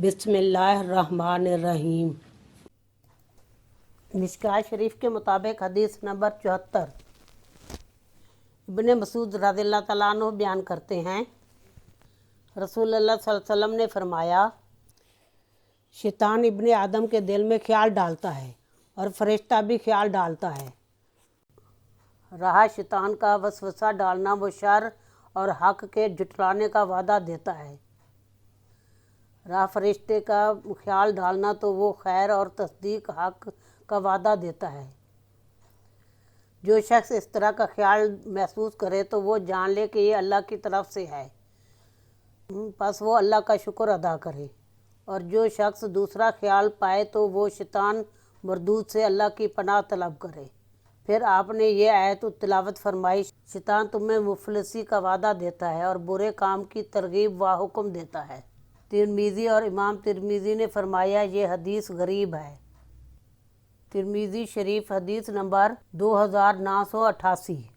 بسم اللہ الرحمن الرحیم۔ مشکوٰۃ شریف کے مطابق حدیث نمبر 74 ابن مسعود رضی اللہ تعالیٰ عنہ بیان کرتے ہیں، رسول اللہ صلی اللہ علیہ وسلم نے فرمایا، شیطان ابن آدم کے دل میں خیال ڈالتا ہے اور فرشتہ بھی خیال ڈالتا ہے۔ رہا شیطان کا وسوسہ ڈالنا، وہ شر اور حق کے جھٹلانے کا وعدہ دیتا ہے۔ رہا فرشتے کا خیال ڈالنا، تو وہ خیر اور تصدیق حق کا وعدہ دیتا ہے۔ جو شخص اس طرح کا خیال محسوس کرے تو وہ جان لے کہ یہ اللہ کی طرف سے ہے، پس وہ اللہ کا شکر ادا کرے۔ اور جو شخص دوسرا خیال پائے تو وہ شیطان مردود سے اللہ کی پناہ طلب کرے۔ پھر آپ نے یہ آیت تلاوت فرمائی، شیطان تمہیں مفلسی کا وعدہ دیتا ہے اور برے کام کی ترغیب و حکم دیتا ہے۔ ترمذی اور امام ترمذی نے فرمایا، یہ حدیث غریب ہے۔ ترمذی شریف حدیث نمبر 2988۔